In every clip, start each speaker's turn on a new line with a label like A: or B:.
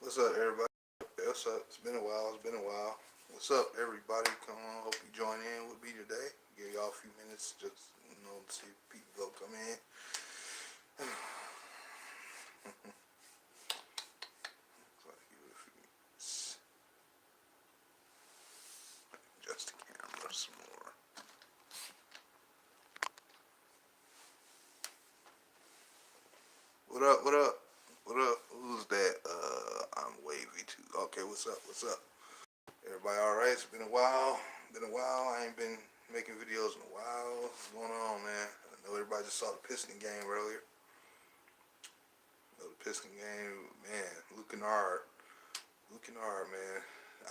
A: What's up, everybody? What's up? It's been a while. It's been a while. What's up, everybody? Come on. Hope you join in with me today. Give y'all a few minutes just, to see if people go come in. So I give it a few minutes. Adjust the camera some more. What up? What up? What up? Who's that? I'm wavy too. Okay, what's up? What's up? Everybody all right? It's been a while. Been a while. I ain't been making videos in a while. What's going on, man? I know everybody just saw the Piston game earlier. The Piston game, man. Luke Kennard. Luke Kennard, man.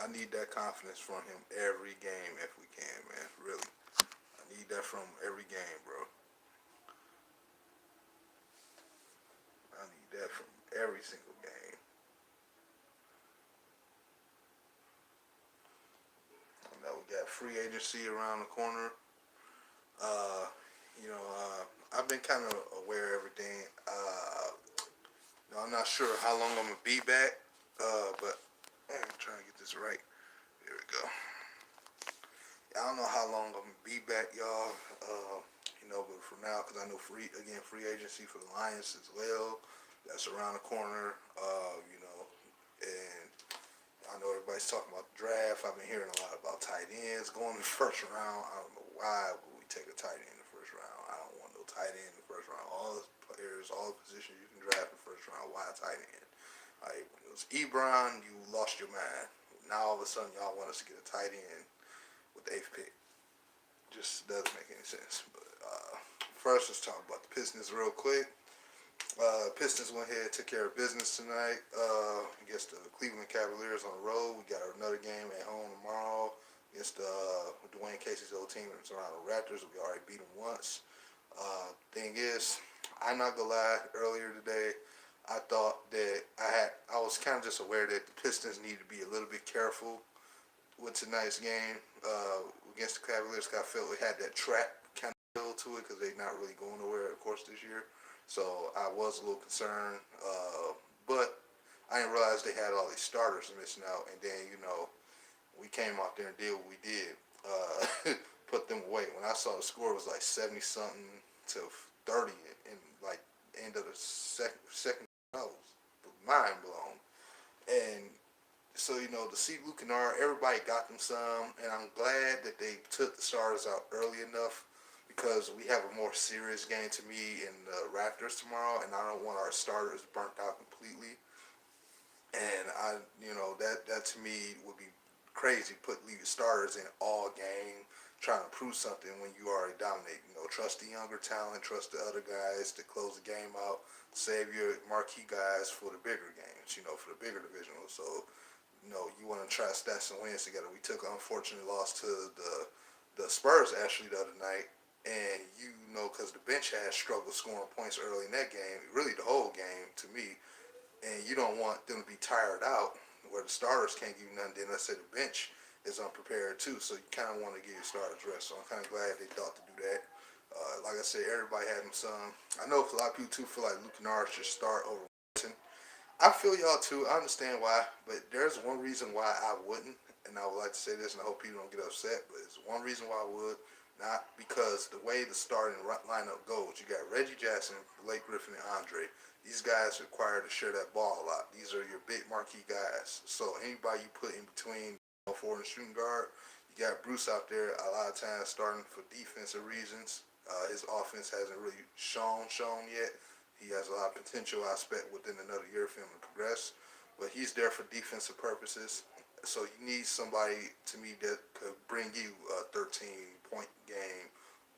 A: I need that confidence from him every game if we can, man. Really. I need that from every game, bro. I need that from every single game. I know we got free agency around the corner. Uh, I've been kind of aware of everything. I'm not sure how long I'm gonna be back, but I'm trying to get this right. There we go. I don't know how long I'm gonna be back, y'all. But for now, because I know free agency for the Lions as well. That's around the corner. And I know everybody's talking about the draft. I've been hearing a lot about tight ends going in the first round. I don't know why would we take a tight end in the first round. I don't want no tight end in the first round. All the players, all the positions you can draft in the first round. Why a tight end? Like when it was Ebron, you lost your mind. Now all of a sudden y'all want us to get a tight end with the eighth pick. Just doesn't make any sense. But first, let's talk about the Pistons real quick. Pistons went ahead and took care of business tonight against the Cleveland Cavaliers on the road. We got another game at home tomorrow against Dwayne Casey's old team in the Toronto Raptors. We already beat them once. Thing is, I'm not gonna lie. Earlier today, I thought that I was kind of just aware that the Pistons need to be a little bit careful with tonight's game against the Cavaliers. I felt it had that trap kind of feel to it because they're not really going nowhere, of course, this year. So I was a little concerned, but I didn't realize they had all these starters missing out. And then we came out there and did what we did, put them away. When I saw the score, it was like 70 something to 30, and like end of the second, I was mind blown. And so to see Luke Kennard, everybody got them some, and I'm glad that they took the starters out early enough because we have a more serious game to me in the Raptors tomorrow, and I don't want our starters burnt out completely. And that to me would be crazy. Leave your starters in all game trying to prove something when you already dominate. Trust the younger talent, trust the other guys to close the game out, save your marquee guys for the bigger games. For the bigger divisional. So you want to try to stack some wins together. We took an unfortunate loss to the Spurs actually the other night, and because the bench has struggled scoring points early in that game, really the whole game to me, and you don't want them to be tired out where the starters can't give you nothing. Then let's say the bench is unprepared too, so you kind of want to give your starters rest. So I'm kind of glad they thought to do that. Like I said, everybody had them some. I know a lot of people too feel like Luke Kennard should start over Wilson. I feel y'all too. I understand why, but there's one reason why I wouldn't, and I would like to say this, and I hope people don't get upset. But it's one reason why I would, not because the way the starting lineup goes. You got Reggie Jackson, Blake Griffin, and Andre. These guys are required to share that ball a lot. These are your big marquee guys. So anybody you put in between forward and shooting guard, you got Bruce out there a lot of times starting for defensive reasons. His offense hasn't really shown yet. He has a lot of potential, I expect, within another year for him to progress. But he's there for defensive purposes. So you need somebody, to me, that could bring you a 13-point game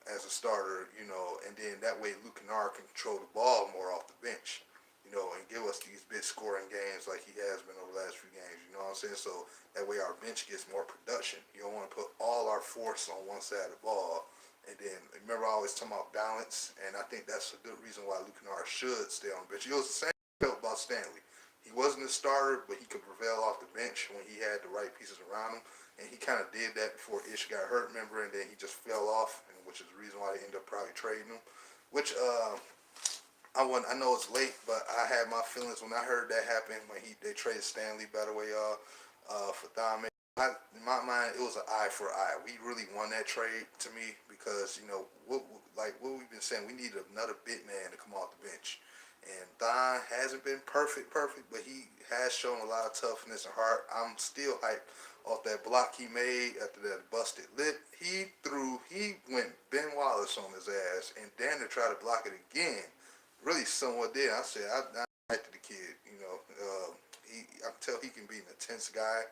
A: as a starter, and then that way Luke Kennard can control the ball more off the bench, and give us these big scoring games like he has been over the last few games. You know what I'm saying? So that way our bench gets more production. You don't want to put all our force on one side of the ball. And then remember, I always talk about balance, and I think that's a good reason why Luke Kennard should stay on the bench. It was the same felt about Stanley. He wasn't a starter, but he could prevail off the bench when he had the right pieces around him. And he kind of did that before Ish got hurt, remember, and then he just fell off, which is the reason why they ended up probably trading him. Which I know it's late, but I had my feelings when I heard that happen when they traded Stanley. By the way, y'all, for Thon. In my mind, it was an eye for eye. We really won that trade to me because like what we've been saying, we need another big man to come off the bench. And Thon hasn't been perfect, but he has shown a lot of toughness and heart. I'm still hyped off that block he made after that busted lip. He went Ben Wallace on his ass, and then to try to block it again, really somewhat did. I said, I liked the kid. I can tell he can be an intense guy.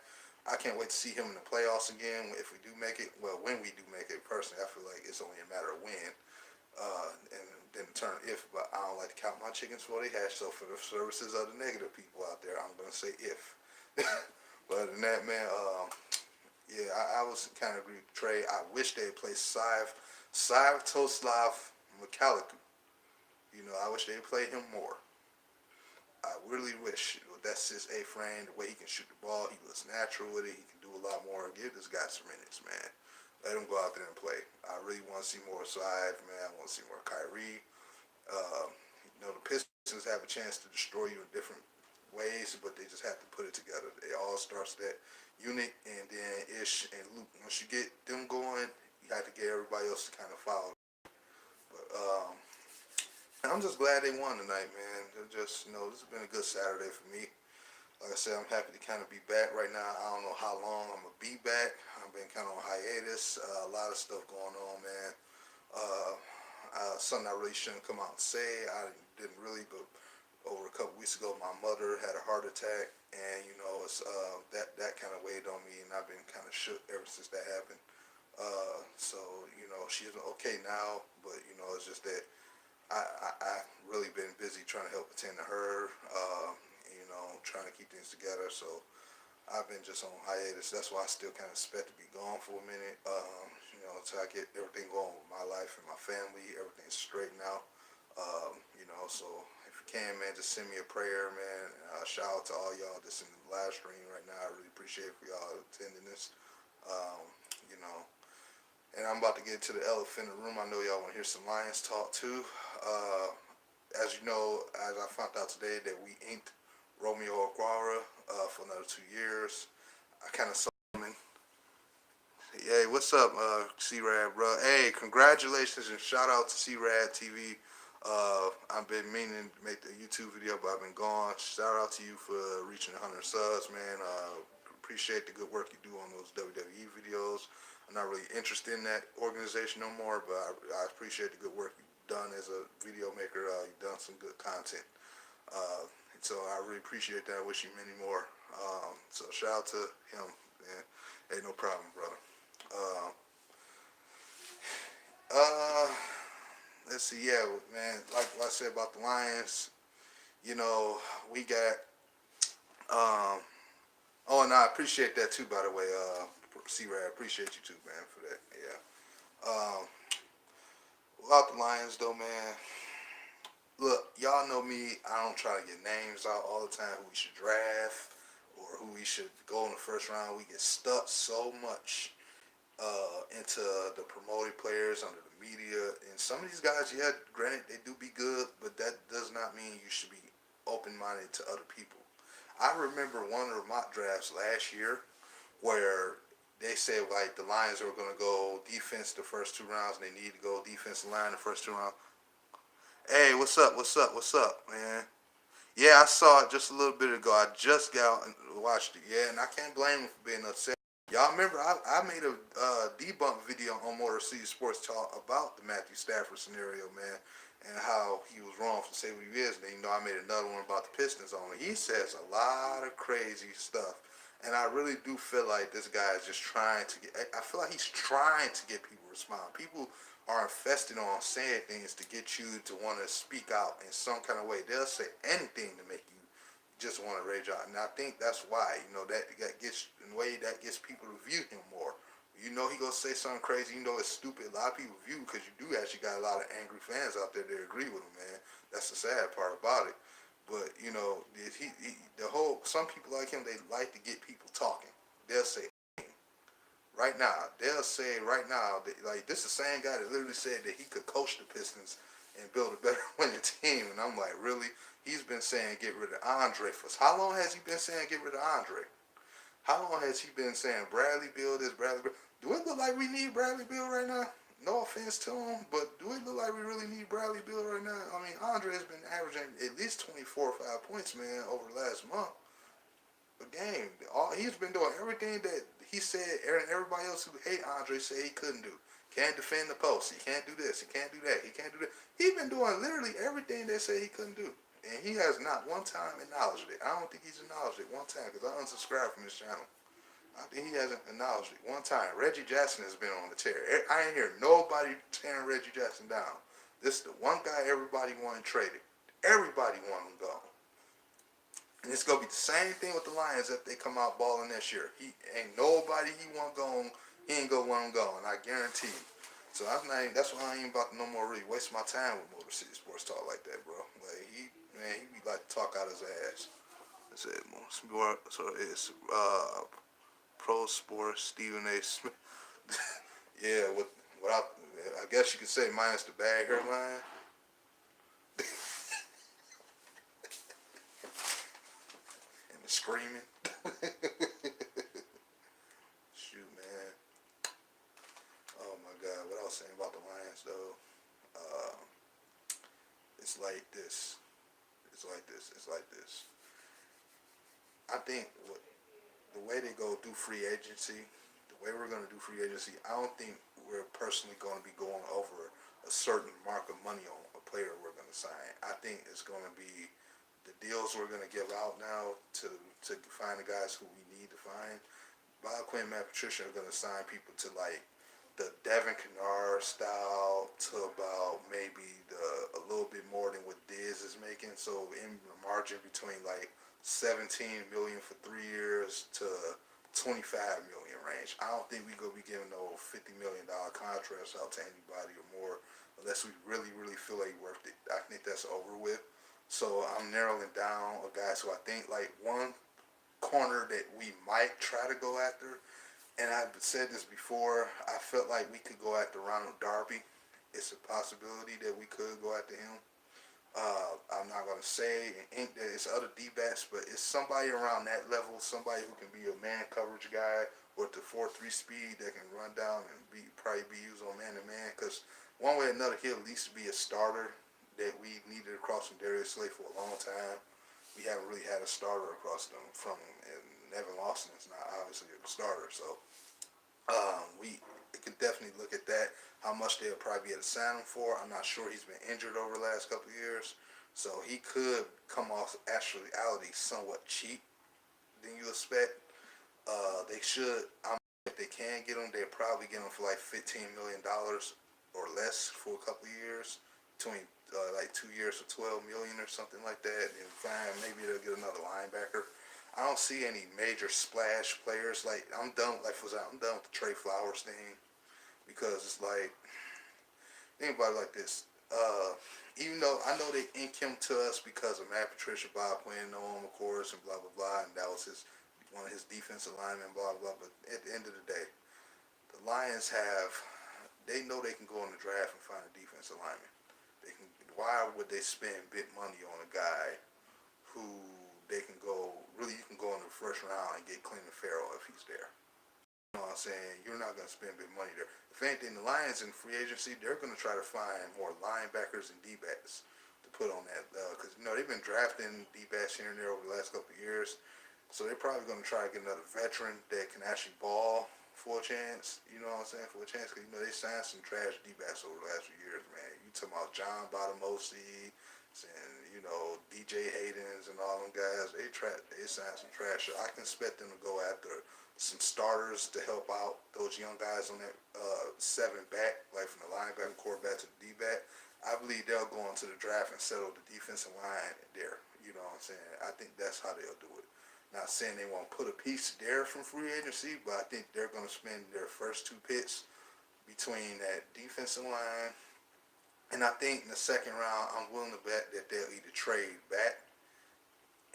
A: I can't wait to see him in the playoffs again if we do make it. Well, when we do make it, personally, I feel like it's only a matter of when. And then turn if, but I don't like to count my chickens before they hatch. So for the services of the negative people out there, I'm gonna say if. But other than that, man, yeah, I was kind of agree with the trade. I wish they had played Toslav Mikhailiuk. I wish they had played him more. I really wish. That's his A frame, the way he can shoot the ball. He looks natural with it. He can do a lot more. Give this guy some minutes, man. Let him go out there and play. I really want to see more Sive, man. I want to see more Kyrie. The Pistons have a chance to destroy you in different ways, but they just have to put it together. It all starts that unit, and then Ish and Luke. Once you get them going, you have to get everybody else to kind of follow. But I'm just glad they won tonight, man. This has been a good Saturday for me. Like I said, I'm happy to kind of be back right now. I don't know how long I'm going to be back. I've been kind of on hiatus. A lot of stuff going on, man. Something I really shouldn't come out and say. I didn't really, but over a couple weeks ago, my mother had a heart attack, and it's that kind of weighed on me, and I've been kind of shook ever since that happened. So she's okay now, but it's just that I really been busy trying to help attend to her, trying to keep things together. So I've been just on hiatus. That's why I still kind of expect to be gone for a minute, until I get everything going with my life and my family, everything straightened out. So if you can, man, just send me a prayer, man. Shout out to all y'all that's in the live stream right now. I really appreciate for y'all attending this. And I'm about to get to the elephant in the room. I know y'all want to hear some Lions talk too. As you know, as I found out today that we inked Romeo Okwara for another 2 years. I kind of saw him. Hey, what's up, C-Rad, bro? Hey, congratulations and shout out to C-Rad TV. I've been meaning to make the YouTube video, but I've been gone. Shout out to you for reaching 100 subs, man. Appreciate the good work you do on those WWE videos. I'm not really interested in that organization no more, but I appreciate the good work you've done as a video maker. You've done some good content. So I really appreciate that. I wish you many more. So shout out to him, man. Hey, no problem, brother. Let's see, yeah, man, like I said about the Lions, we got, oh, and I appreciate that too, by the way, C-Rad, appreciate you too, man, for that, yeah. About the Lions, though, man, look, y'all know me, I don't try to get names out all the time, who we should draft, or who we should go in the first round. We get stuck so much into the promoted players under the media, and some of these guys, yeah, granted they do be good, but that does not mean you should be open-minded to other people. I remember one of the mock drafts last year where they said like the Lions were going to go defense the first 2 rounds, and they need to go defensive line the first 2 rounds. Hey, what's up, man? Yeah, I saw it just a little bit ago. I just got out and watched it, yeah, and I can't blame him for being upset. Y'all remember I made a debunk video on Motor City Sports Talk about the Matthew Stafford scenario, man, and how he was wrong to say what he is. And I made another one about the Pistons on it. He says a lot of crazy stuff, and I really do feel like this guy is just trying to get. I feel like he's trying to get people to respond. People are infested on saying things to get you to want to speak out in some kind of way. They'll say anything to make you just want to rage out, and I think that's why that gets in the way, that gets people to view him more. He gonna say something crazy. It's stupid. A lot of people view, because you do actually got a lot of angry fans out there that agree with him, man. That's the sad part about it. But some people like him, they like to get people talking. They'll say right now, that, like, this is the same guy that literally said that he could coach the Pistons and build a better winning team. And I'm like, really? He's been saying get rid of Andre for how long has he been saying get rid of Andre? How long has he been saying Bradley Beal this, Bradley Beal? Do it look like we need Bradley Beal right now? No offense to him, but do it look like we really need Bradley Beal right now? I mean, Andre has been averaging at least 24 or 5 points, man, over the last month a game. He's been doing everything that he said, and everybody else who hate Andre said he couldn't do. Can't defend the post. He can't do this. He can't do that. He can't do that. He's been doing literally everything they said he couldn't do. And he has not one time acknowledged it. I don't think he's acknowledged it one time because I unsubscribed from his channel. I think he hasn't acknowledged it one time. Reggie Jackson has been on the tear. I ain't hear nobody tearing Reggie Jackson down. This is the one guy everybody wanted traded. Everybody wanted him gone. And it's gonna be the same thing with the Lions if they come out balling this year. He ain't nobody he want gone. He ain't gonna want him gone. I guarantee you. So that's why I ain't about to no more really waste my time with Motor City Sports Talk like that, bro. Like he be like to talk out his ass. That's it, more. So it's Pro Sports Stephen A. Smith. Yeah, I guess you could say minus the bag hairline. And the screaming. Shoot, man. Oh my God, what I was saying about the Lions though. It's like this. It's like this. It's like this. I think the way they go through free agency, the way we're going to do free agency, I don't think we're personally going to be going over a certain mark of money on a player we're going to sign. I think it's going to be the deals we're going to give out now to find the guys who we need to find. Bob Quinn and Matt Patricia are going to sign people to like the Devin Kennard style to about maybe a little bit more than what Diz is making. So in the margin between like 17 million for 3 years to 25 million range. I don't think we gonna be giving no $50 million contracts out to anybody or more unless we really, really feel like worth it. I think that's over with. So I'm narrowing down a guys who I think like one corner that we might try to go after, and I've said this before, I felt like we could go after Ronald Darby. It's a possibility that we could go after him. I'm not going to say that it's other D-backs, but it's somebody around that level, somebody who can be a man coverage guy with the 4.3 speed that can run down and probably be used on man-to-man, because one way or another, he'll at least be a starter that we needed across from Darius Slay for a long time. We haven't really had a starter across them from him, and Nevin Lawson is not obviously a starter, so we can definitely look at that. How much they'll probably be able to sign him for, I'm not sure. He's been injured over the last couple of years, so he could come off actuality somewhat cheap than you expect. They should. If they can get him, they'll probably get him for like $15 million or less for a couple of years, between like 2 years for $12 million or something like that. And fine, maybe they'll get another linebacker. I don't see any major splash players. Like I'm done. Like for example, I'm done with the Trey Flowers thing because it's like think about it like this. Even though I know they inked him to us because of Matt Patricia, Bob Quinn, Noam, of course, and blah blah blah, and that was one of his defensive linemen, blah blah. But at the end of the day, the Lions they know they can go in the draft and find a defensive lineman. They can. Why would they spend big money on a guy who they can go, really you can go in the first round and get Clinton Farrell if he's there? You know what I'm saying? You're not going to spend big money there. If anything, the Lions in free agency, they're going to try to find more linebackers and D-backs to put on that. Because, they've been drafting D-backs here and there over the last couple of years. So they're probably going to try to get another veteran that can actually ball for a chance. You know what I'm saying? For a chance. Because, they signed some trash D-backs over the last few years, man. You talking about John Bottamosi and, DJ Haydens and all them guys. They signed some trash. I can expect them to go after some starters to help out those young guys on that 7 back, like from the linebacker, quarterback to the D-back. I believe they'll go into the draft and settle the defensive line there. You know what I'm saying? I think that's how they'll do it. Not saying they won't put a piece there from free agency, but I think they're going to spend their first 2 picks between that defensive line. And I think in the second round, I'm willing to bet that they'll either trade back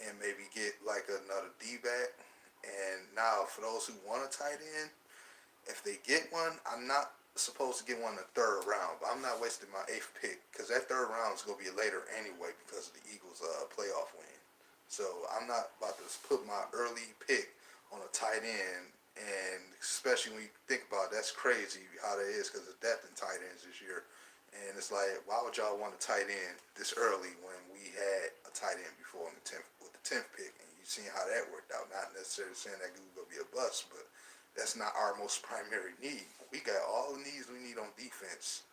A: and maybe get like another D-back. And now, for those who want a tight end, if they get one, I'm not supposed to get one in the third round, but I'm not wasting my eighth pick because that third round is gonna be later anyway because of the Eagles' playoff win. So I'm not about to put my early pick on a tight end, and especially when you think about it, that's crazy how that is because of depth in tight ends this year. And it's like, why would y'all want a tight end this early when we had a tight end before in the tenth with the 10th pick, and you seen how that worked out? Not necessarily saying that dude gonna be a bust, but that's not our most primary need. We got all the needs we need on defense.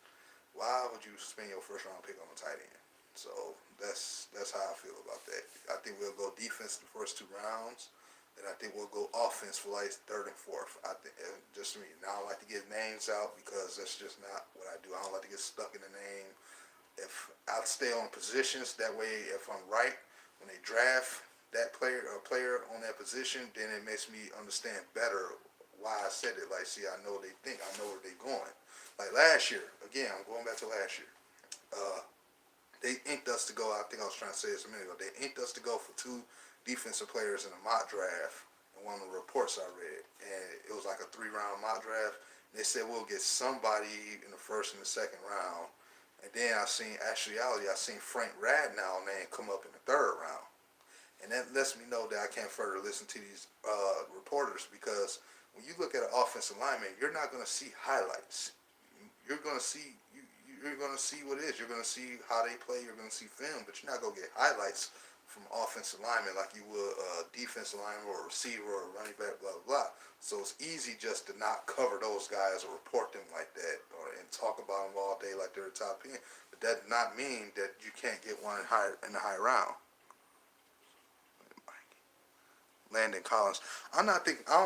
A: Why would you spend your first round pick on a tight end? So that's how I feel about that. I think we'll go defense the first 2 rounds, and I think we'll go offense for like third and fourth. I think just me. Now I don't like to get names out because that's just not what I do. I don't like to get stuck in the name. If I stay on positions, that way if I'm right when they draft that player or player on that position, then it makes me understand better why I said it. Like, see, I know what they think. I know where they're going. Like last year, again, I'm going back to last year. Uh, they inked us to go. I think I was trying to say this a minute ago. They inked us to go for 2 defensive players in a mock draft. And one of the reports I read, and it was like a 3-round mock draft. They said we'll get somebody in the first and the second round. And then I seen Frank Radnow name come up in the third round. And that lets me know that I can't further listen to these reporters because when you look at an offensive lineman, you're not going to see highlights. You're going to see you're going to see what it is. You're going to see how they play. You're going to see film, but you're not going to get highlights from offensive linemen like you would a defensive lineman or a receiver or a running back, blah, blah, blah. So it's easy just to not cover those guys or report them like that and talk about them all day like they're a top end. But that does not mean that you can't get one in the high round. Landon Collins. I don't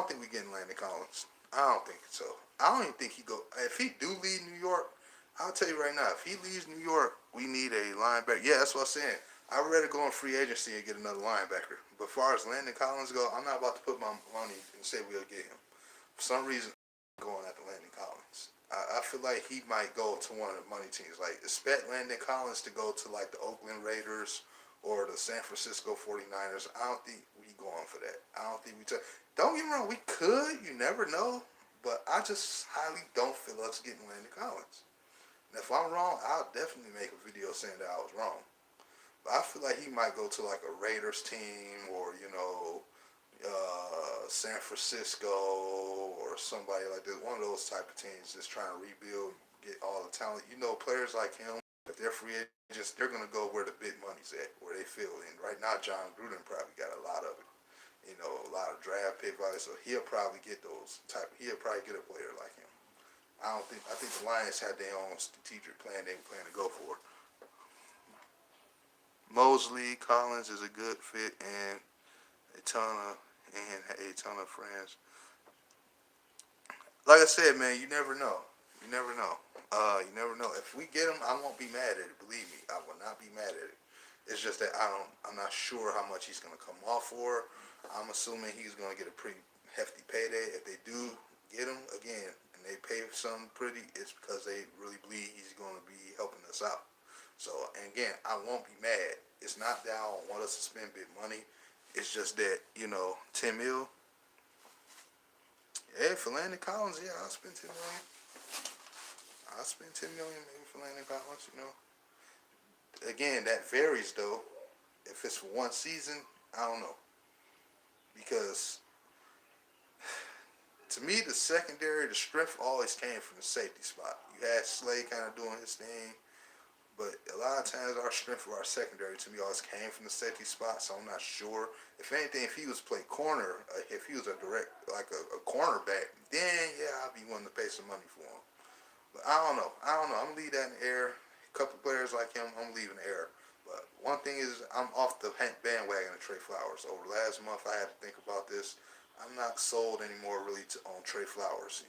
A: think we getting Landon Collins. I don't think so. I don't even think he go. If he do leave New York, I'll tell you right now. If he leaves New York, we need a linebacker. Yeah, that's what I'm saying. I'd rather go on free agency and get another linebacker. But as far as Landon Collins go, I'm not about to put my money and say we'll get him. For some reason, I'm going after Landon Collins. I feel like he might go to one of the money teams. Like, expect Landon Collins to go to, like, the Oakland Raiders or the San Francisco 49ers. I don't think we going for that. I don't think we don't get me wrong, we could, you never know. But I just highly don't feel us getting Landon Collins. And if I'm wrong, I'll definitely make a video saying that I was wrong. But I feel like he might go to like a Raiders team or, San Francisco or somebody like this. One of those type of teams just trying to rebuild, get all the talent. Players like him, if they're free agents, they're going to go where the big money's at, where they feel. And right now, John Gruden probably got a lot of it. A lot of draft pick value, so he'll probably get he'll probably get a player like him. I think the Lions had their own strategic plan they plan to go for. Mosley Collins is a good fit and a ton of friends. Like I said, man, you never know. You never know. You never know. If we get him, I won't be mad at it. Believe me, I will not be mad at it. It's just that I'm not sure how much he's going to come off for. I'm assuming he's going to get a pretty hefty payday. If they do get him again and they pay something pretty, it's because they really believe he's going to be helping us out. So, and again, I won't be mad. It's not that I don't want us to spend big money. It's just that, 10 mil. Yeah, for Landon Collins, yeah, I'll spend 10 million. I'll spend 10 million maybe for Landon Collins, Again, that varies though. If it's for one season, I don't know. Because to me, the secondary, the strength always came from the safety spot. You had Slay kind of doing his thing, but a lot of times our strength for our secondary to me always came from the safety spot. So I'm not sure. If anything, if he was play corner, if he was a direct like a cornerback, then yeah, I'd be willing to pay some money for him. But I don't know. I'm gonna leave that in the air. A couple players like him, I'm leaving the air. But one thing is, I'm off the bandwagon of Trey Flowers. Over the last month, I had to think about this. I'm not sold anymore really on Trey Flowers.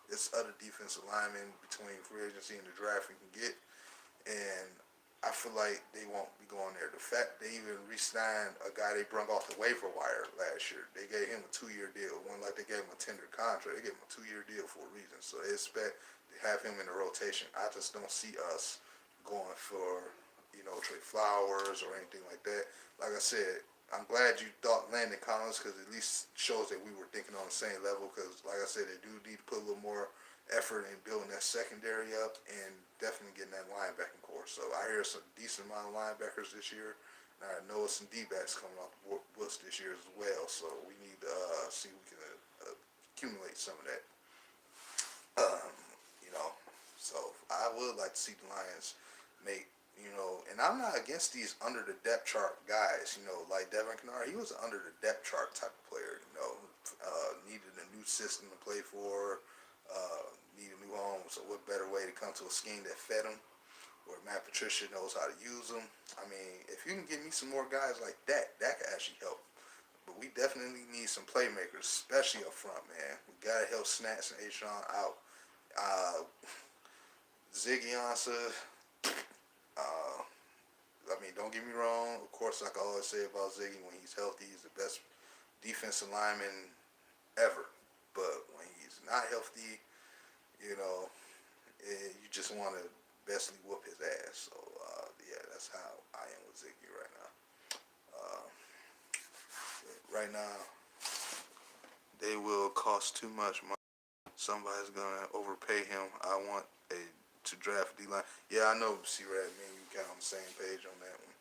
A: There's other defensive linemen between free agency and the draft we can get, and I feel like they won't be going there. The fact they even re-signed a guy they brought off the waiver wire last year. They gave him a 2-year deal. It wasn't like they gave him a tender contract. They gave him a 2-year deal for a reason. So they expect to have him in the rotation. I just don't see us going for, Trey Flowers or anything like that. Like I said, I'm glad you thought Landon Collins because at least shows that we were thinking on the same level because, like I said, they do need to put a little more effort in building that secondary up and definitely getting that linebacking core. So I hear some decent amount of linebackers this year. And I know some D-backs coming off the books this year as well. So we need to see if we can accumulate some of that. Um, you know, so I would like to see the Lions make, and I'm not against these under the depth chart guys, like Devin Kennard. He was an under the depth chart type of player, needed a new system to play for, needed new home. So what better way to come to a scheme that fed him, where Matt Patricia knows how to use them. I mean, if you can give me some more guys like that, that could actually help. But we definitely need some playmakers, especially up front, man. We gotta help Snacks and Ashawn out. Uh, Ziggy Ansah, uh, I mean, don't get me wrong. Of course, like I always say about Ziggy, when he's healthy, he's the best defensive lineman ever. But when he's not healthy, you just want to bestly whoop his ass. So, yeah, that's how I am with Ziggy right now. Uh, right now, they will cost too much money. Somebody's gonna overpay him. I want to draft D-line. Yeah, I know, C-Rad, me and you got on the same page on that one.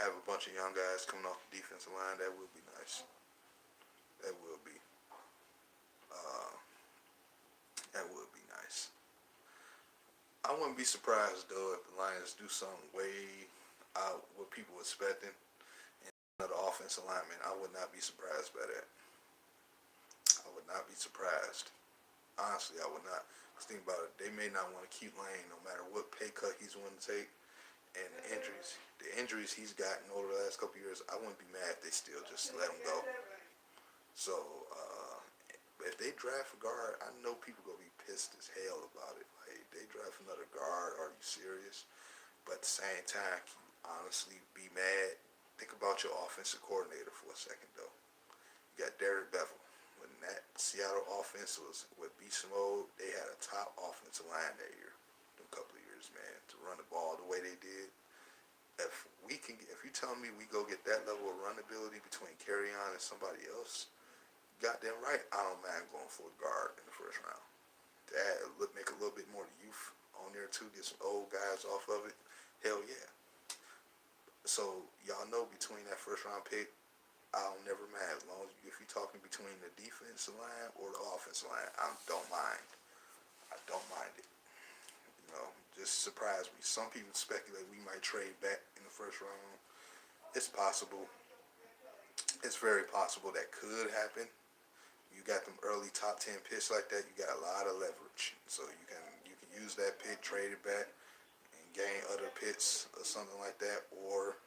A: Have a bunch of young guys coming off the defensive line. That would be nice. That would be. Uh, that would be nice. I wouldn't be surprised though if the Lions do something way out what people expecting. And another offensive lineman, I would not be surprised by that. I would not be surprised. Honestly, I would not. Because think about it, they may not want to keep Lane no matter what pay cut he's willing to take. And the injuries he's gotten over the last couple of years, I wouldn't be mad if they still just let him go. So, if they draft a guard, I know people gonna be pissed as hell about it. Like, they draft another guard, are you serious? But at the same time, can you honestly be mad? Think about your offensive coordinator for a second, though. You got Derek Bevel. When that Seattle offense was with beast mode, they had a top offensive line that year. A couple of years, man, to run the ball the way they did. If you tell me we go get that level of run ability between Kerryon and somebody else, goddamn right, I don't mind going for a guard in the first round. That would make a little bit more youth on there too, get some old guys off of it. Hell yeah. So y'all know between that first round pick, I'll never mind as long as if you're talking between the defensive line or the offensive line, I don't mind. I don't mind it. Just surprise me. Some people speculate we might trade back in the first round. It's possible. It's very possible that could happen. You got them early top 10 picks like that. You got a lot of leverage, so you can use that pick, trade it back, and gain other picks or something like that, or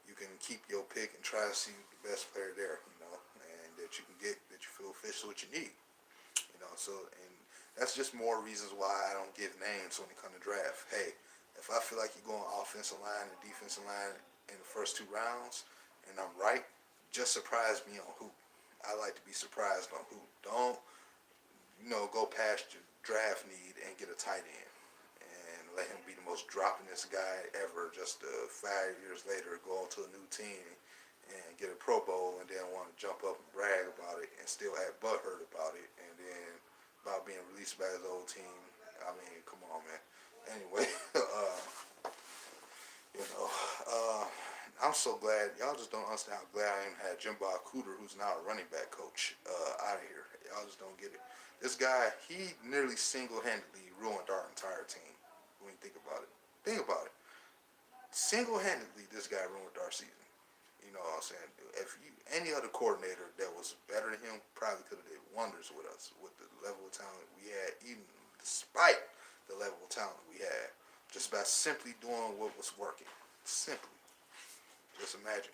A: you can keep your pick and try to see the best player there, and that you can get that you feel fits what you need, So and that's just more reasons why I don't give names when it comes to draft. Hey, if I feel like you're going offensive line and defensive line in the first two rounds, and I'm right, just surprise me on who. I like to be surprised on who. Don't go past your draft need and get a tight end and let him be the most droppingest guy ever. Just 5 years later, go on to a new team and get a Pro Bowl, and then want to jump up and brag about it, and still have butthurt about it, and then about being released by his old team. I mean, come on, man. Anyway, I'm so glad. Y'all just don't understand how glad I am to have Jim Bob Cooter, who's now a running back coach, out of here. Y'all just don't get it. This guy, he nearly single-handedly ruined our entire team. When you think about it. Think about it. Single-handedly, this guy ruined our season. You know what I'm saying? If any other coordinator that was better than him probably could have did wonders with us, with the level of talent we had, even despite the level of talent we had, just by simply doing what was working. Simply. Just imagine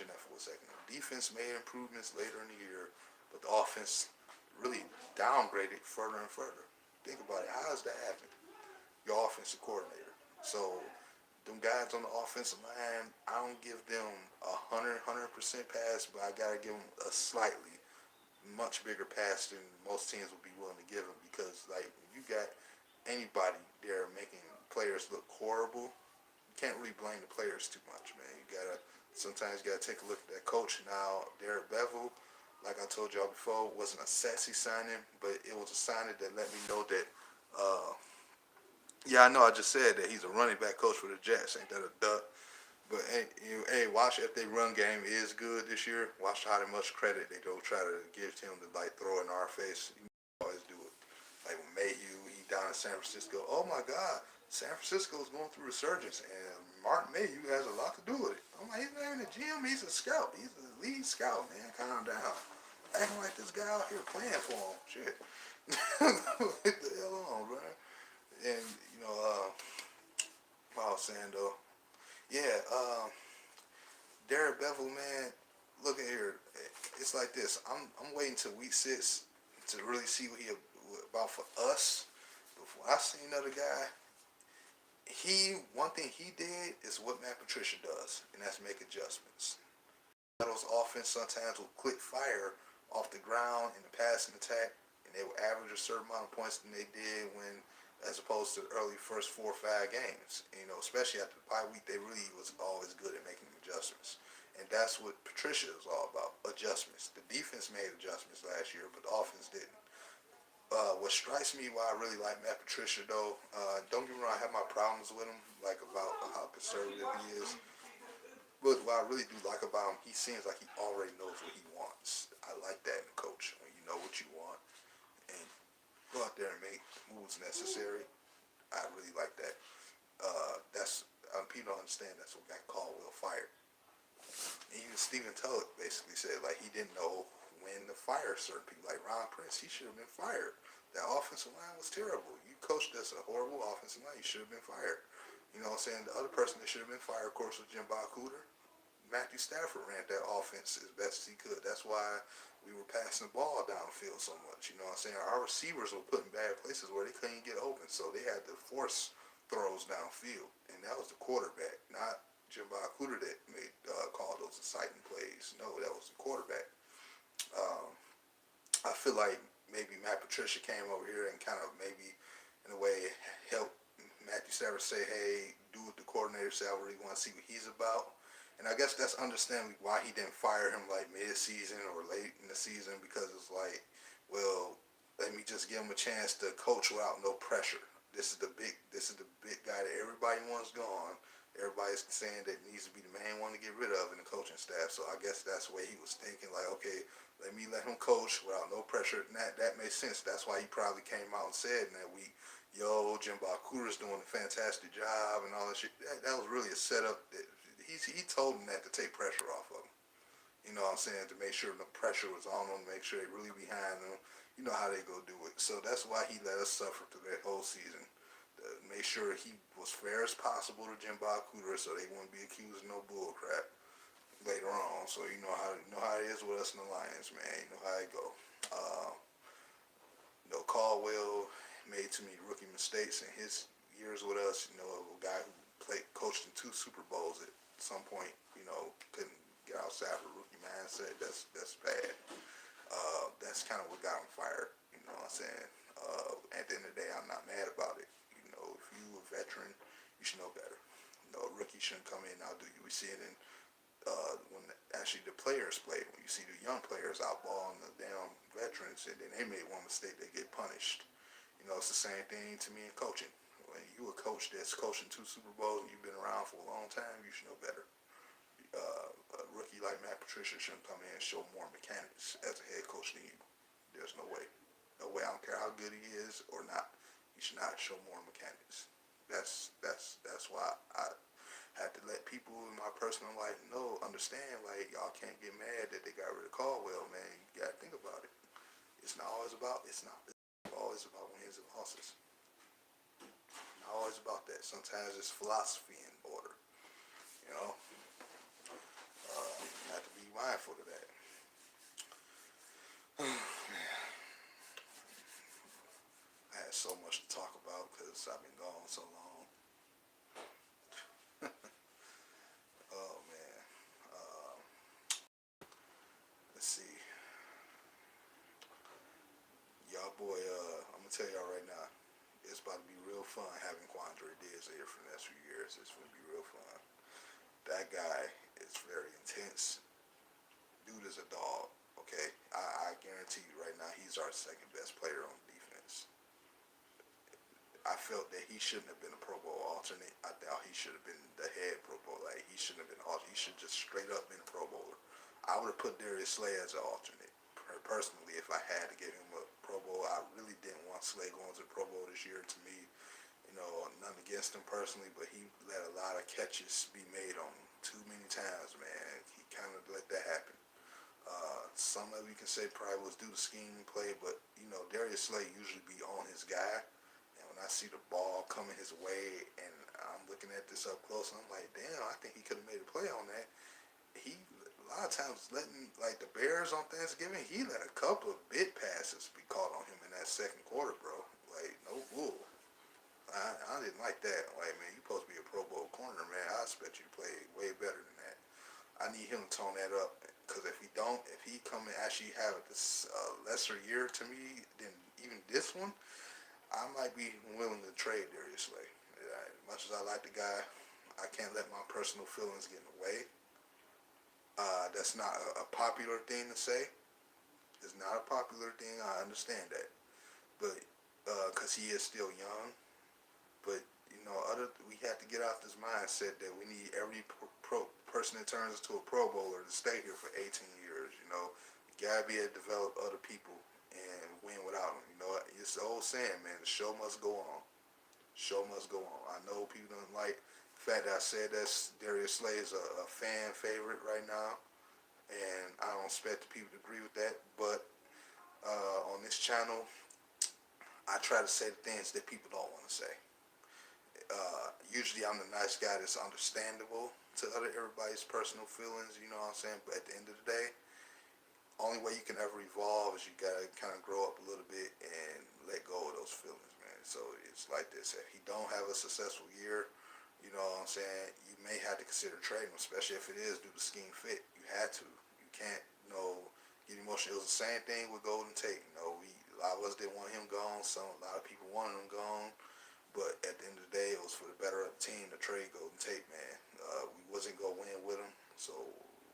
A: that for a second. The defense made improvements later in the year, but the offense really downgraded further and further. Think about it. How does that happen? Your offensive coordinator. So them guys on the offensive line, I don't give them 100% pass, but I gotta give them a slightly much bigger pass than most teams would be willing to give them, because like you got anybody there making players look horrible, you can't really blame the players too much, man. Sometimes you gotta take a look at that coach now. Derek Bevel, like I told y'all before, wasn't a sexy signing, but it was a signing that let me know that. Uh, yeah, I know. I just said that he's a running back coach for the Jets. Ain't that a duck? But hey, watch if they run game is good this year. Watch how much credit they don't try to give him to like throw in our face. You always do it. Like when Mayhew, he down in San Francisco. Oh my God, San Francisco is going through resurgence, and Martin Mayhew has a lot to do with it. I'm like, he's not even a GM. He's a scout. He's a lead scout, man. Calm down. Acting like this guy out here playing for him. Shit. Get the hell on, bro. And you know, what I was saying though, yeah, Derek Bevel, man, look at here. It's like this. I'm waiting till week 6 to really see what he about for us. Before I see another guy, one thing he did is what Matt Patricia does, and that's make adjustments. Seattle's offense sometimes will click fire off the ground in the passing attack, and they will average a certain amount of points than they did when, as opposed to the early first 4 or 5 games. You know, especially after the bye week, they really was always good at making adjustments. And that's what Patricia is all about, adjustments. The defense made adjustments last year, but the offense didn't. What strikes me why I really like Matt Patricia, though, don't get me wrong, I have my problems with him, like about how conservative he is. But what I really do like about him, he seems like he already knows what he wants. I like that in a coach, when you know what you want and go out there and make moves necessary. I really like that. That's People don't understand that's what got Caldwell fired. Even Stephen Tuck basically said like he didn't know when to fire certain people. Like Ron Prince, he should have been fired. That offensive line was terrible. You coached us a horrible offensive line. You should have been fired. You know what I'm saying? The other person that should have been fired, of course, was Jim Bob Cooter. Matthew Stafford ran that offense as best as he could. That's why we were passing the ball downfield so much. You know what I'm saying? Our receivers were put in bad places where they couldn't get open, so they had to force throws downfield, and that was the quarterback, not Jim Bob Cooter that made call those exciting plays. No, that was the quarterback. Um, I feel like maybe Matt Patricia came over here and kind of maybe in a way helped Matthew Stafford say, hey, do what the coordinator said. I really want to see what he's about. And I guess that's understandably why he didn't fire him like mid-season or late in the season, because it's like, well, let me just give him a chance to coach without no pressure. This is the big guy that everybody wants gone. Everybody's saying that needs to be the main one to get rid of in the coaching staff. So I guess that's the way he was thinking. Like, okay, let him coach without no pressure. And that makes sense. That's why he probably came out and said in that week, yo, Jim Bob Cooter's doing a fantastic job and all that shit. That was really a setup. He told him that to take pressure off of him. You know what I'm saying? To make sure the pressure was on them, make sure they really behind them. You know how they go do it. So that's why he let us suffer through that whole season. To make sure he was fair as possible to Jim Bob Cooter, so they wouldn't be accused of no bull crap later on. So you know how it is with us in the Lions, man. You know how it go. Caldwell made too many rookie mistakes in his years with us. You know, a guy who coached in 2 Super Bowls at some point. You know, couldn't get outside of the rookie mindset. That's bad. That's kind of what got him fired. You know what I'm saying? At the end of the day, I'm not mad about it. You know, if you a veteran, you should know better. You know, a rookie shouldn't come in and outdo you. We see it in when actually the players play. When you see the young players outballing the damn veterans, and then they made one mistake, they get punished. You know, it's the same thing to me in coaching. When you a coach that's coaching 2 Super Bowls and you've been around for a long time, you should know better. A rookie like Matt Patricia shouldn't come in and show more mechanics as a head coach than you. There's no way. No way. I don't care how good he is or not. He should not show more mechanics. That's why I had to let people in my personal life understand, like, y'all can't get mad that they got rid of Caldwell, man. You gotta think about it. It's not always about wins and losses. Not always about that. Sometimes it's philosophy in order. You know? You have to be mindful of that. Man, I had so much to talk about because I've been gone so long. Oh man. Let's see. Y'all boy, I'm gonna tell y'all right now, it's about to be real fun having Quandre Diggs here for the next few years. It's gonna be real fun. That guy is very intense. Dude is a dog. Okay, right now, he's our second best player on defense. I felt that he shouldn't have been a Pro Bowl alternate. I thought he should have been the head Pro Bowl. Like, he shouldn't have been alternate. He should just straight up been a Pro Bowler. I would have put Darius Slay as an alternate. Personally, if I had to give him a Pro Bowl, I really didn't want Slay going to the Pro Bowl this year. To me, nothing against him personally, but he let a lot of catches be made on him too many times, man. He kind of let that happen. Some of you can say probably was due to scheme play, but Darius Slay usually be on his guy. And when I see the ball coming his way, and I'm looking at this up close, I'm like, damn, I think he could have made a play on that. He a lot of times letting like the Bears on Thanksgiving, he let a couple of bit passes be caught on him in that second quarter, bro. Like no bull. I didn't like that. Like, man, you supposed to be a Pro Bowl corner, man. I expect you to play way better than that. I need him to tone that up, because if he come and actually have this lesser year to me than even this one, I might be willing to trade Darius Slay. As much as I like the guy, I can't let my personal feelings get in the way. That's not a popular thing to say. It's not a popular thing. I understand that, but because he is still young. But we have to get out this mindset that we need every person that turns into a Pro Bowler to stay here for 18 years. You gotta be able to develop other people and win without them. It's the old saying, man. The show must go on. Show must go on. I know people don't like the fact that I said that Darius Slay is a fan favorite right now, and I don't expect the people to agree with that. But on this channel, I try to say the things that people don't want to say. Usually I'm the nice guy that's understandable to everybody's personal feelings, you know what I'm saying? But at the end of the day, only way you can ever evolve is you gotta kind of grow up a little bit and let go of those feelings, man. So it's like this: if he don't have a successful year, you know what I'm saying, you may have to consider trading him, especially if it is due to scheme fit. You had to. You can't, get emotional. It was the same thing with Golden Tate. A lot of us didn't want him gone. A lot of people wanted him gone. But at the end of the day, it was for the better of the team to trade Golden Tate, man. We wasn't going to win with him, so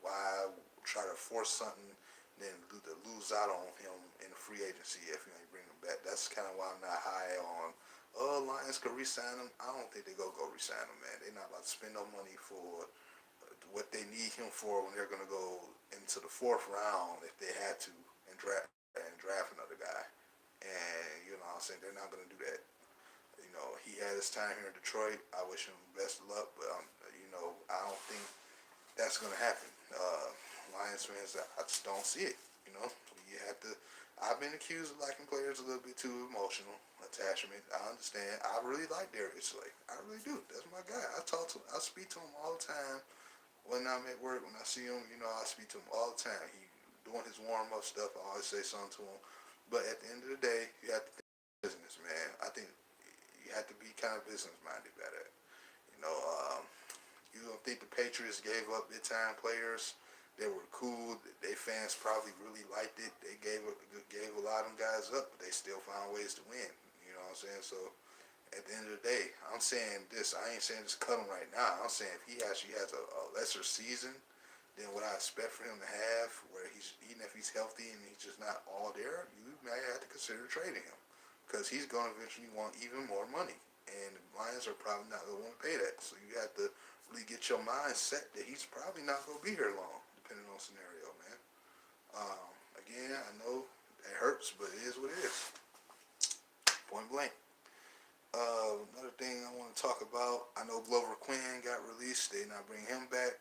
A: why try to force something then to lose out on him in the free agency if you ain't bring him back? That's kind of why I'm not high on, Lions could re-sign him. I don't think they go re-sign him, man. They're not about to spend no money for what they need him for when they're going to go into the fourth round if they had to and draft another guy. And, what I'm saying, they're not going to do that. He had his time here in Detroit. I wish him best of luck, but I don't think that's gonna happen. Lions fans, I just don't see it. You have to. I've been accused of liking players a little bit too emotional attachment. I understand. I really like Darius Slay. I really do. That's my guy. I speak to him all the time when I'm at work. When I see him, I speak to him all the time. He doing his warm up stuff. I always say something to him. But at the end of the day, you have to think business, man. I think you have to be kind of business minded about it. You don't think the Patriots gave up big time players? They were cool. Their fans probably really liked it. They gave a lot of them guys up, but they still found ways to win. You know what I'm saying? So at the end of the day, I'm saying this. I ain't saying just cut him right now. I'm saying if he actually has a lesser season than what I expect for him to have, where even if he's healthy and he's just not all there, you may have to consider trading him, because he's going to eventually want even more money, and the Lions are probably not going to want to pay that. So you have to really get your mind set that he's probably not going to be here long, depending on scenario, man. Again, I know it hurts, but it is what it is. Point blank. Another thing I want to talk about, I know Glover Quinn got released. They not bring him back.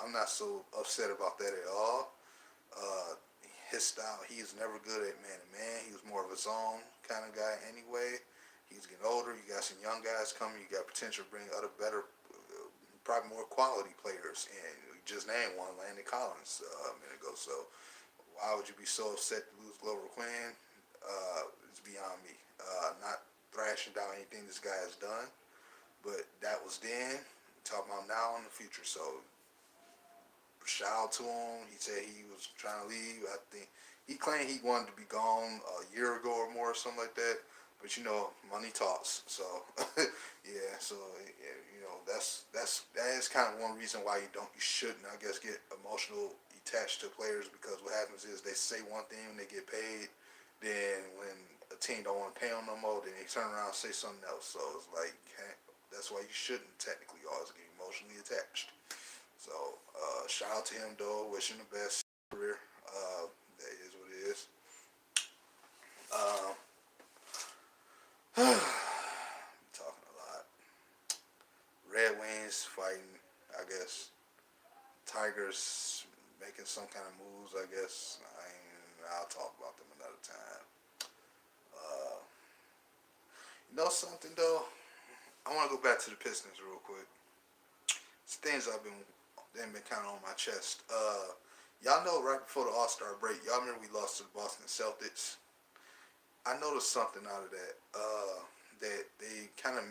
A: I'm not so upset about that at all. His style, he's never good at man-to-man. He was more of a zone kind of guy anyway. He's getting older. You got some young guys coming. You got potential to bring other better, probably more quality players. And we just named one, Landon Collins, a minute ago. So why would you be so upset to lose Glover Quinn? It's beyond me. Not thrashing down anything this guy has done, but that was then. Talking about now in the future. So shout out to him. He said he was trying to leave. I think he claimed he wanted to be gone a year ago or more, or something like that. But money talks. So yeah. So that is kind of one reason why you shouldn't, I guess, get emotional attached to players because what happens is they say one thing and they get paid. Then when a team don't want to pay them no more, then they turn around and say something else. So it's like that's why you shouldn't technically always get emotionally attached. So shout out to him though. Wish him the best career. That is what it is. Um, talking a lot. Red Wings fighting. I guess Tigers making some kind of moves. I guess I'll talk about them another time. Uh, you know something though? I want to go back to the Pistons real quick. It's things they've been kind of on my chest. Y'all know right before the All Star break, y'all remember we lost to the Boston Celtics. I noticed something out of that. That they kind of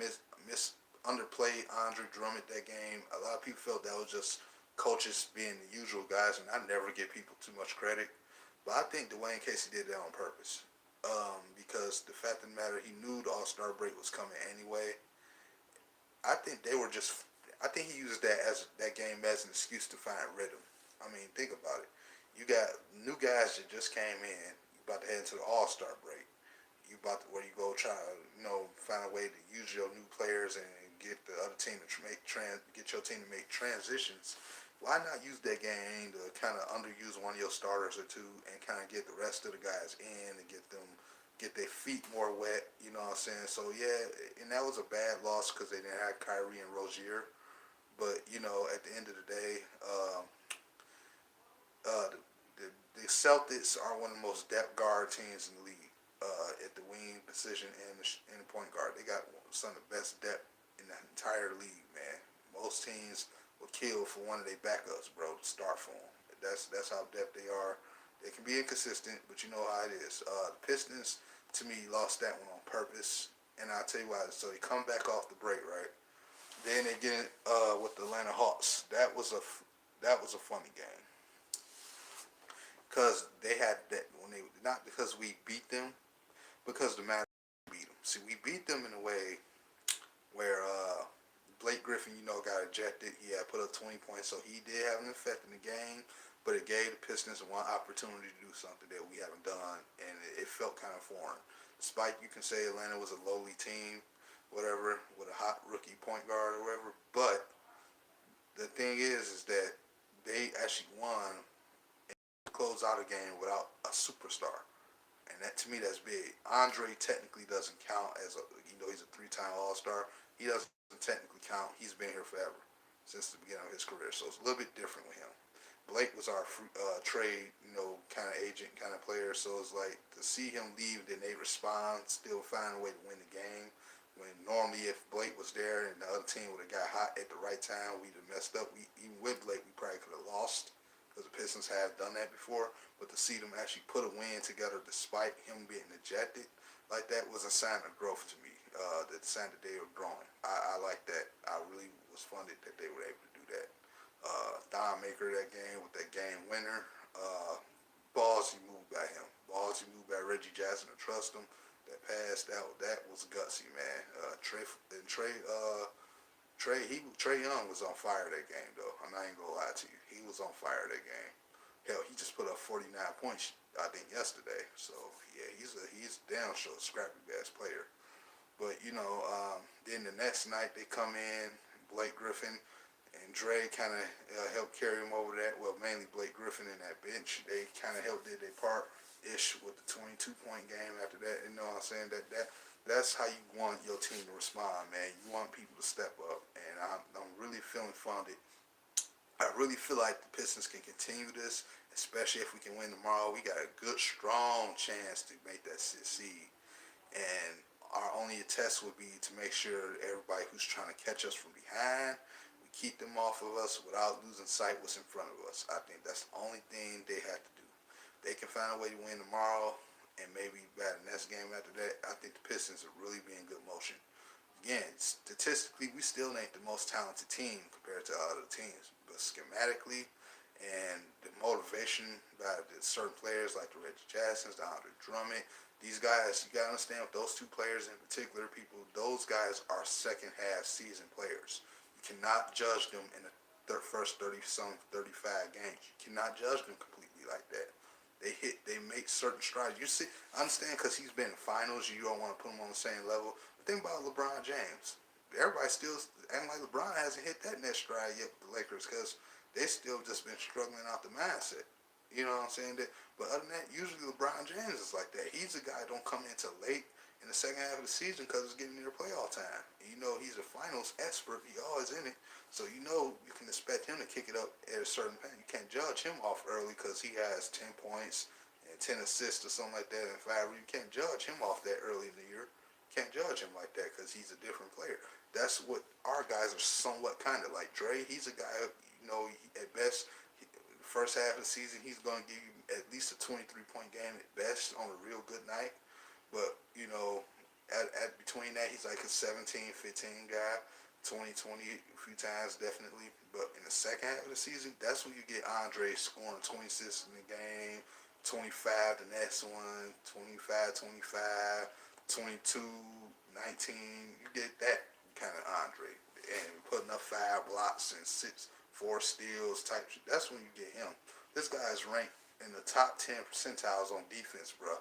A: underplayed Andre Drummond that game. A lot of people felt that was just coaches being the usual guys, and I never give people too much credit. But I think Dwayne Casey did that on purpose. Because the fact of the matter, he knew the All Star break was coming anyway. I think they were just. I think he used that game as an excuse to find rhythm. I mean, think about it. You got new guys that just came in. You about to head into the All Star break. You about to where you go try to find a way to use your new players and get the other team to get your team to make transitions. Why not use that game to kind of underuse one of your starters or two and kind of get the rest of the guys in and get their feet more wet? You know what I'm saying? So yeah, and that was a bad loss because they didn't have Kyrie and Rozier. But at the end of the day, the Celtics are one of the most depth guard teams in the league. At the wing position and the point guard, they got some of the best depth in the entire league, man. Most teams will kill for one of their backups, bro, to start for them. That's how depth they are. They can be inconsistent, but you know how it is. The Pistons, to me, lost that one on purpose, and I'll tell you why. So they come back off the break, right? Then they get with the Atlanta Hawks. That was a funny game because they had that when they not because we beat them, because the Magic beat them. See, we beat them in a way where Blake Griffin, got ejected. He had put up 20 points, so he did have an effect in the game. But it gave the Pistons one opportunity to do something that we haven't done, and it felt kind of foreign. Despite you can say Atlanta was a lowly team, whatever, with a hot rookie point guard or whatever. But the thing is that they actually won and closed out a game without a superstar. And that to me, that's big. Andre technically doesn't count as he's a 3-time All-Star. He doesn't technically count. He's been here forever since the beginning of his career, so it's a little bit different with him. Blake was our trade, kind of agent, kind of player. So it's like to see him leave, then they respond, still find a way to win the game. When normally, if Blake was there and the other team would have got hot at the right time, we'd have messed up. Even with Blake, we probably could have lost because the Pistons have done that before. But to see them actually put a win together despite him being ejected like that was a sign of growth to me. The sign that they were growing. I like that. I really was funded that they were able to do that. Don Maker that game with that game winner. Ballsy move by him. Ballsy move by Reggie Jackson to trust him. That pass, that was gutsy, man. Trey Young was on fire that game, though. I'm not even gonna lie to you. He was on fire that game. Hell, he just put up 49 points, I think, yesterday. So yeah, he's damn sure a scrappy ass player. But then the next night they come in, Blake Griffin and Dre kind of helped carry him over that. Well, mainly Blake Griffin and that bench. They kind of helped did their part ish with the 22-point game after that. You know what I'm saying? That's how you want your team to respond, man. You want people to step up, and I'm really feeling funded. I really feel like the Pistons can continue this, especially if we can win tomorrow. We got a good, strong chance to make that 6th seed. And our only test would be to make sure everybody who's trying to catch us from behind, we keep them off of us without losing sight what's in front of us. I think that's the only thing they have to do. They can find a way to win tomorrow, and maybe by the next game after that, I think the Pistons will really be in good motion. Again, statistically, we still ain't the most talented team compared to other teams. But schematically and the motivation by the certain players like the Reggie Jacksons, the Andre Drummond, these guys, you got to understand with those two players in particular, those guys are second half season players. You cannot judge them their first 35 games. You cannot judge them completely like that. They make certain strides. You see, I understand because he's been in finals. You don't want to put him on the same level. But think about LeBron James. Everybody still acting like LeBron hasn't hit that next stride yet with the Lakers because they still just been struggling out the mindset. You know what I'm saying? But other than that, usually LeBron James is like that. He's a guy that don't come into late in the second half of the season because it's getting near playoff time. And you know he's a finals expert. He always in it. So you know you can expect him to kick it up at a certain point. You can't judge him off early because he has 10 points and 10 assists or something like that in 5. You can't judge him off that early in the year. You can't judge him like that because he's a different player. That's what our guys are somewhat kind of like. Dre, he's a guy, you know, at best, first half of the season, he's going to give you at least a 23-point game at best on a real good night. But, you know, at between that, he's like a 17, 15 guy. 2020 a few times definitely, but in the second half of the season, that's when you get Andre scoring 26 in the game, 25 the next one, 25, 25, 22, 19. You get that kind of Andre, and putting up 5 blocks and 4 steals type shit. That's when you get him. This guy is ranked in the top 10 percentiles on defense, bro.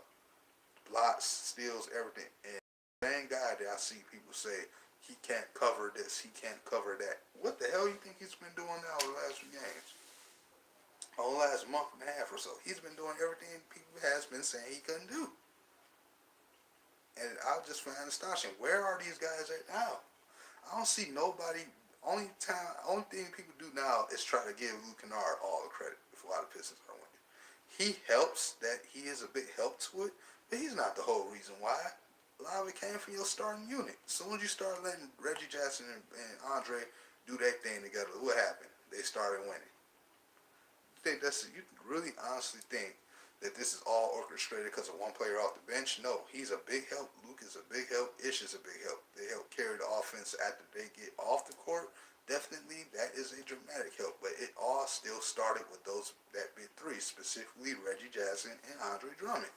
A: Blocks, steals, everything. And the main guy that I see people say he can't cover this, he can't cover that. What the hell you think he's been doing now over the last few games? Over the last month and a half or so. He's been doing everything people has been saying he couldn't do. And I just find it astonishing. Where are these guys at now? I don't see nobody. Only thing people do now is try to give Luke Kennard all the credit for why the Pistons are winning. He helps, that he is a big help to it, but he's not the whole reason why. A lot of it came from your starting unit. As soon as you start letting Reggie Jackson and Andre do their thing together, what happened? They started winning. You really honestly think that this is all orchestrated because of one player off the bench? No, he's a big help. Luke is a big help. Ish is a big help. They help carry the offense after they get off the court. Definitely, that is a dramatic help. But it all still started with that big three, specifically Reggie Jackson and Andre Drummond.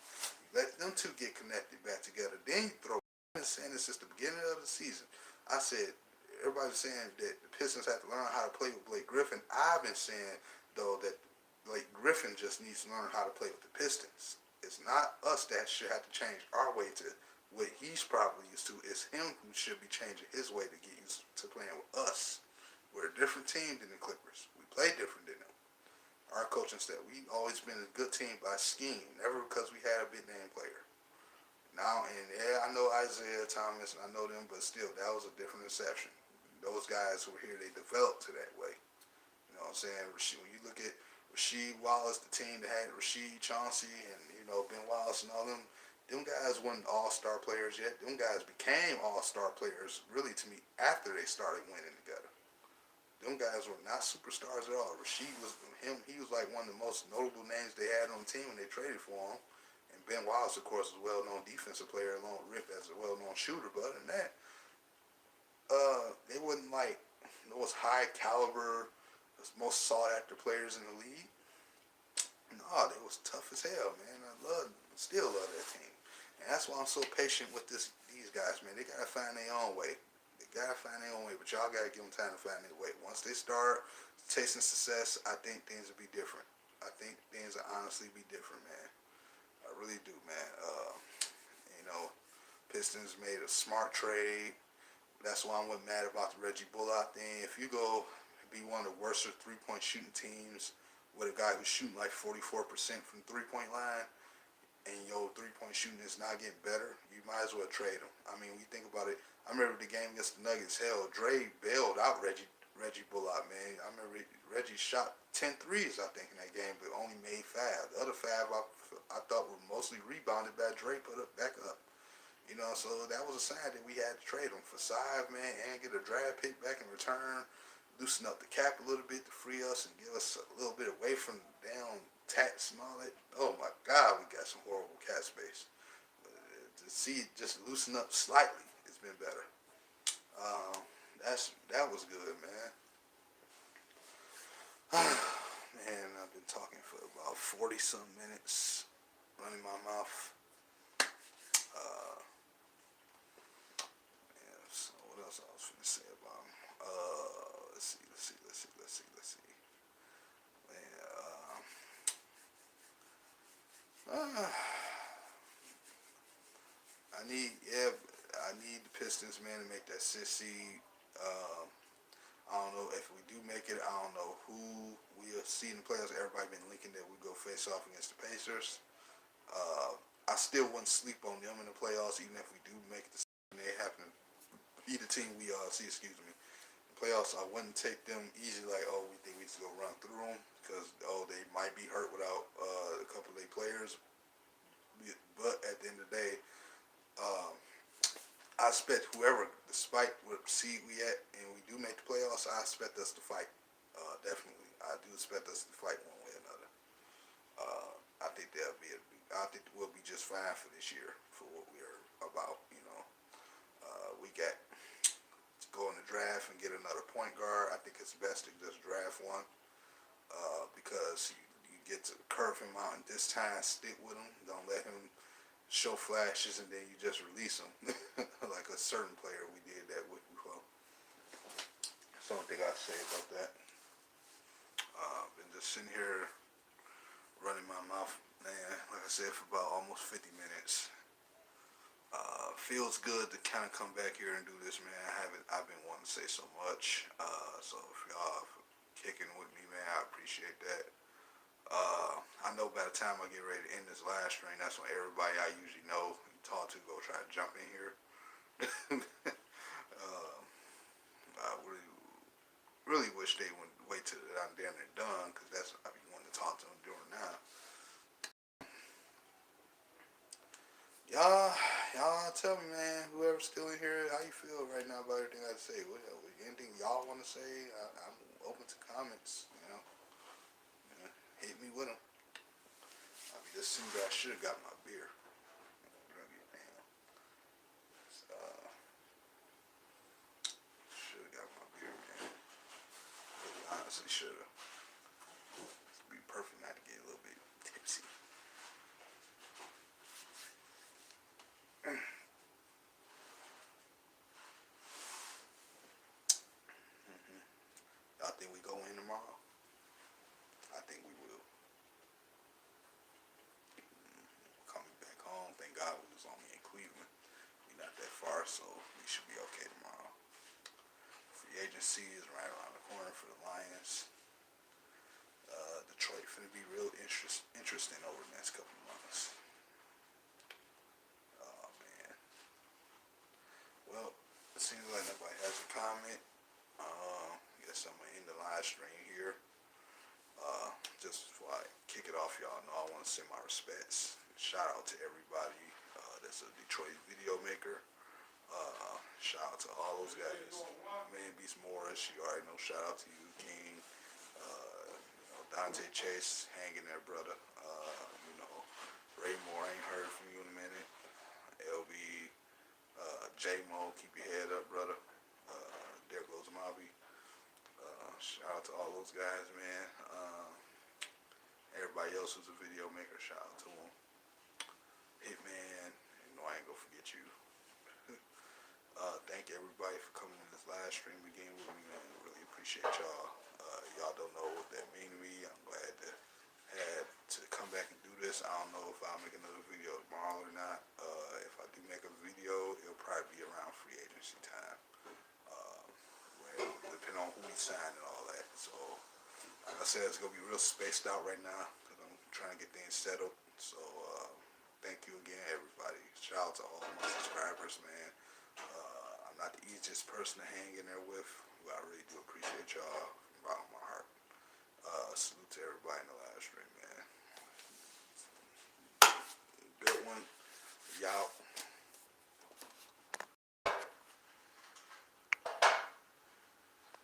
A: Let them two get connected back together. Then you throw. I've been saying this since the beginning of the season. I said, everybody's saying that the Pistons have to learn how to play with Blake Griffin. I've been saying, though, that Blake Griffin just needs to learn how to play with the Pistons. It's not us that should have to change our way to what he's probably used to. It's him who should be changing his way to get used to playing with us. We're a different team than the Clippers. We play different than them. Our coaching staff, we've always been a good team by scheme, never because we had a big name player. Now, and yeah, I know Isaiah Thomas, and I know them, but still, that was a different exception. Those guys who were here, they developed to that way. You know what I'm saying? When you look at Rasheed Wallace, the team that had Rasheed, Chauncey, and, you know, Ben Wallace and all them guys weren't all-star players yet. Them guys became all-star players, really, to me, after they started winning together. Them guys were not superstars at all. Rasheed was he was like one of the most notable names they had on the team when they traded for him. And Ben Wallace, of course, is a well-known defensive player, along with Rip as a well-known shooter. But other than that, they wasn't like those high caliber, most sought-after players in the league. No, they was tough as hell, man. Still love that team. And that's why I'm so patient with these guys, man. They gotta find their own way. Gotta find their own way, but y'all gotta give them time to find their way. Once they start tasting success, I think things will be different. I think things will honestly be different, man. I really do, man. You know, Pistons made a smart trade. That's why I'm mad about the Reggie Bullock thing. If you go be one of the worst 3-point shooting teams with a guy who's shooting like 44% from the 3-point line, and your 3-point shooting is not getting better, you might as well trade him. I mean, when you think about it, I remember the game against the Nuggets. Hell, Dre bailed out Reggie Bullock, man. I remember Reggie shot 10 threes, I think, in that game, but only made 5. The other 5 I thought were mostly rebounded by Dre, put up back up. You know, so that was a sign that we had to trade him for size, man, and get a draft pick back in return, loosen up the cap a little bit to free us and give us a little bit away from down tax and all that. Oh my God, we got some horrible cap space. But to see it just loosen up slightly, it's been better. That was good, man. Man, I've been talking for about 40-some minutes, running my mouth. Yeah, so what else I was finna say about him? Let's see. Let's see. Man, I need the Pistons, man, to make that 6 seed. Um, I don't know if we do make it. I don't know who we'll see in the playoffs. Everybody been linking that we go face off against the Pacers. Uh, I still wouldn't sleep on them in the playoffs, even if we do make it. They happen to be the team we see. Excuse me. The playoffs, I wouldn't take them easy. Like, oh, we think we just go run through them because they might be hurt without a couple of their players. But at the end of the day, um, I expect whoever, despite what seed we at, and we do make the playoffs, I expect us to fight. Definitely, I do expect us to fight one way or another. I think I think we'll be just fine for this year for what we're about. We got to go in the draft and get another point guard. I think it's best to just draft one because you get to curve him out and this time stick with him. Don't let him show flashes and then you just release him like a certain player we did that with before. That's the only thing I say about that. Been just sitting here running my mouth, man, like I said, for about almost 50 minutes. Feels good to kind of come back here and do this, man. I've been wanting to say so much. So if y'all kicking with me, man, I appreciate that. I know by the time I get ready to end this live stream, that's when everybody I usually know and talk to go try to jump in here. I really wish they would wait till I'm damn near done, because that's I be wanting to talk to them during now. Y'all tell me, man, whoever's still in here, how you feel right now about everything I say? Anything y'all want to say? I'm open to comments, hit me with them. I mean, this seems I should have got my beer. Should have got my beer, man. Really, honestly, should have. It'd be perfect not to get a little bit tipsy. Y'all think we go in tomorrow? I think we will. Coming back home, thank God we was only in Cleveland. We not that far, so we should be okay tomorrow. Free agency is right around the corner for the Lions. Detroit finna be real interesting over the next couple of months. Oh man. Well, it seems like nobody has a comment. Guess I'm gonna end the live stream here. Just before I kick it off, y'all know I want to send my respects. Shout out to everybody that's a Detroit video maker. Shout out to all those guys. Man, Beast Morris, you already know. Shout out to you, King. Dante Chase, hanging there, brother. Ray Moore, ain't heard from you in a minute. LB, J-Mo, keep your head up, brother. There goes Mobby. Shout out to all those guys, man. Everybody else who's a video maker, shout out to them. Hitman, I ain't gonna forget you. Thank everybody for coming to this live stream again with me, man. Really appreciate y'all. Y'all don't know what that means to me. I'm glad to come back and do this. I don't know if I'll make another video tomorrow or not. If I do make a video, it'll probably be around free agency time. Depending on who we sign and all that. So, like I said, it's gonna be real spaced out right now because I'm trying to get things settled. So, thank you again, everybody. Shout out to all my subscribers, man. I'm not the easiest person to hang in there with, but I really do appreciate y'all from the bottom of my heart. Salute to everybody in the live stream, man. Good one. Y'all.